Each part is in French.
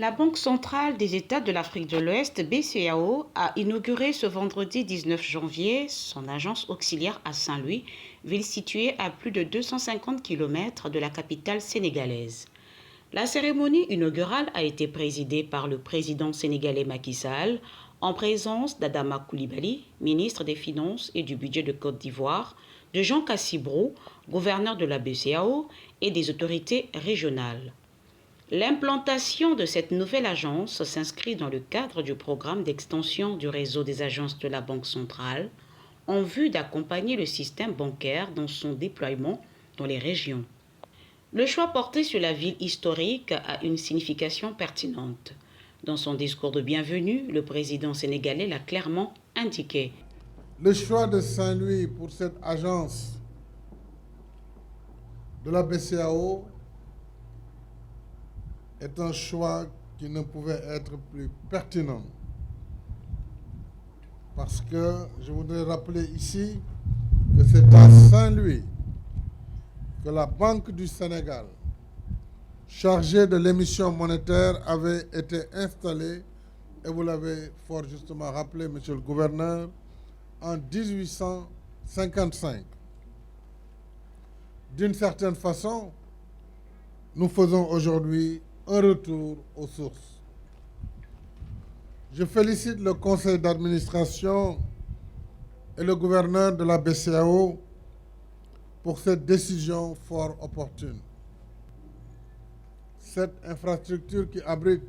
La Banque centrale des États de l'Afrique de l'Ouest, BCAO, a inauguré ce vendredi 19 janvier son agence auxiliaire à Saint-Louis, ville située à plus de 250 km de la capitale sénégalaise. La cérémonie inaugurale a été présidée par le président sénégalais Macky Sall, en présence d'Adama Coulibaly, ministre des Finances et du Budget de Côte d'Ivoire, de Jean Cassibrou, gouverneur de la BCAO, et des autorités régionales. L'implantation de cette nouvelle agence s'inscrit dans le cadre du programme d'extension du réseau des agences de la Banque centrale en vue d'accompagner le système bancaire dans son déploiement dans les régions. Le choix porté sur la ville historique a une signification pertinente. Dans son discours de bienvenue, le président sénégalais l'a clairement indiqué. Le choix de Saint-Louis pour cette agence de la BCAO est un choix qui ne pouvait être plus pertinent. Parce que je voudrais rappeler ici que c'est à Saint-Louis que la Banque du Sénégal, chargée de l'émission monétaire, avait été installée, et vous l'avez fort justement rappelé, monsieur le gouverneur, en 1855. D'une certaine façon, nous faisons aujourd'hui un retour aux sources. Je félicite le conseil d'administration et le gouverneur de la BCAO pour cette décision fort opportune. Cette infrastructure qui abrite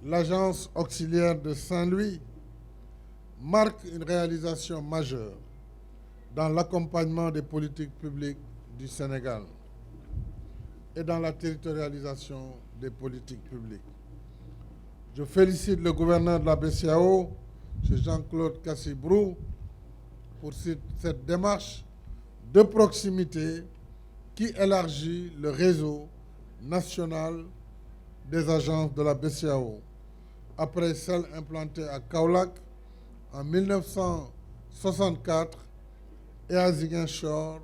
l'agence auxiliaire de Saint-Louis marque une réalisation majeure dans l'accompagnement des politiques publiques du Sénégal et dans la territorialisation des politiques publiques. Je félicite le gouverneur de la BCAO, M. Jean-Claude Cassibrou, pour cette démarche de proximité qui élargit le réseau national des agences de la BCAO, après celle implantée à Kaolack en 1964 et à Ziguinchor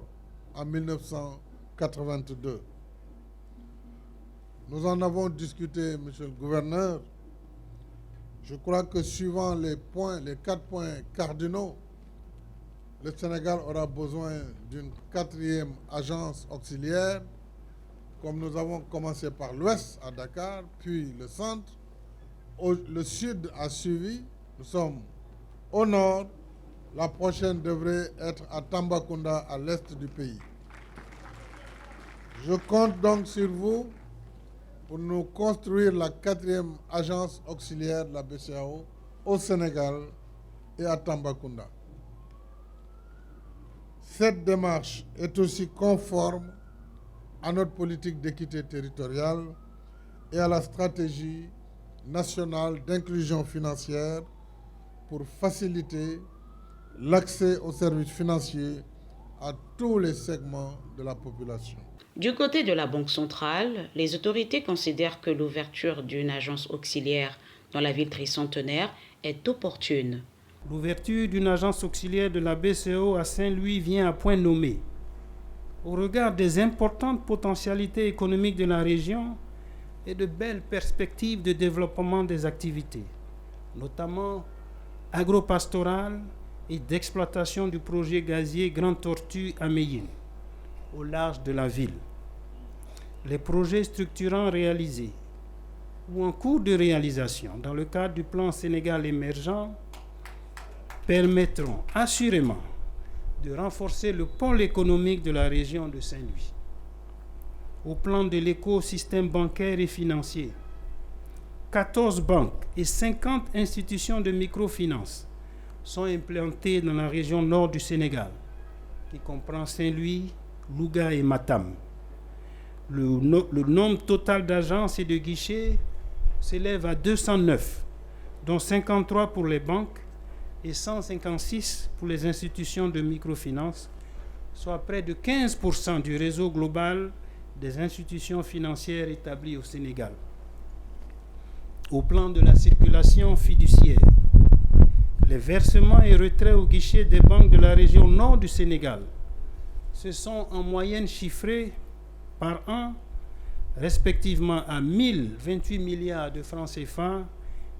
en 1982. Nous en avons discuté, monsieur le gouverneur. Je crois que suivant les 4 points cardinaux, le Sénégal aura besoin d'une 4e agence auxiliaire, comme nous avons commencé par l'ouest à Dakar, puis le centre. Le sud a suivi, nous sommes au nord. La prochaine devrait être à Tambacounda, à l'est du pays. Je compte donc sur vous pour nous construire la 4e agence auxiliaire de la BCAO au Sénégal et à Tambacounda. Cette démarche est aussi conforme à notre politique d'équité territoriale et à la stratégie nationale d'inclusion financière pour faciliter l'accès aux services financiers à tous les segments de la population. Du côté de la Banque centrale, les autorités considèrent que l'ouverture d'une agence auxiliaire dans la ville tricentenaire est opportune. L'ouverture d'une agence auxiliaire de la BCAO à Saint-Louis vient à point nommé. Au regard des importantes potentialités économiques de la région et de belles perspectives de développement des activités, notamment agropastorales et d'exploitation du projet gazier Grande Tortue à Médine, au large de la ville. Les projets structurants réalisés ou en cours de réalisation dans le cadre du plan Sénégal émergent permettront assurément de renforcer le pôle économique de la région de Saint-Louis. Au plan de l'écosystème bancaire et financier, 14 banques et 50 institutions de microfinance sont implantées dans la région nord du Sénégal, qui comprend Saint-Louis, Louga et Matam. Le nombre total d'agences et de guichets s'élève à 209, dont 53 pour les banques et 156 pour les institutions de microfinance, soit près de 15% du réseau global des institutions financières établies au Sénégal. Au plan de la circulation fiduciaire, les versements et retraits au guichet des banques de la région nord du Sénégal se sont en moyenne chiffrés par an respectivement à 1028 milliards de francs CFA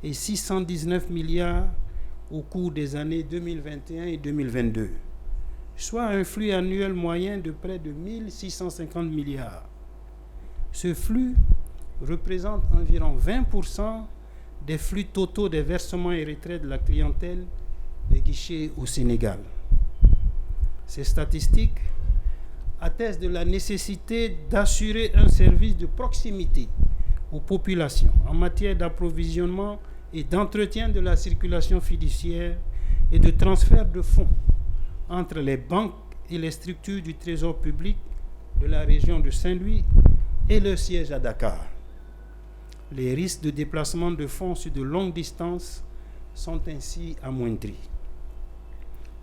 et 619 milliards au cours des années 2021 et 2022, soit un flux annuel moyen de près de 1650 milliards. Ce flux représente environ 20% des flux totaux des versements et retraits de la clientèle des guichets au Sénégal. Ces statistiques attestent de la nécessité d'assurer un service de proximité aux populations en matière d'approvisionnement et d'entretien de la circulation fiduciaire et de transfert de fonds entre les banques et les structures du Trésor public de la région de Saint-Louis et leur siège à Dakar. Les risques de déplacement de fonds sur de longues distances sont ainsi amoindris.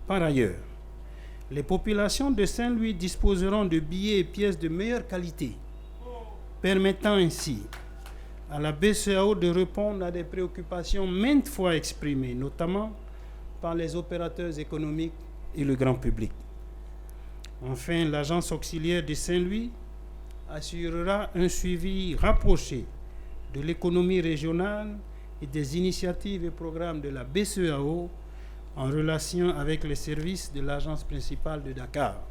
Par ailleurs, les populations de Saint-Louis disposeront de billets et pièces de meilleure qualité, permettant ainsi à la BCEAO de répondre à des préoccupations maintes fois exprimées, notamment par les opérateurs économiques et le grand public. Enfin, l'agence auxiliaire de Saint-Louis assurera un suivi rapproché de l'économie régionale et des initiatives et programmes de la BCEAO en relation avec les services de l'agence principale de Dakar.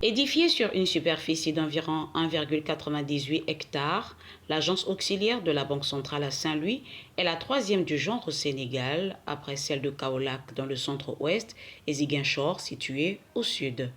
Édifiée sur une superficie d'environ 1,98 hectares, l'agence auxiliaire de la Banque centrale à Saint-Louis est la troisième du genre au Sénégal, après celle de Kaolack dans le centre-ouest et Ziguinchor située au sud.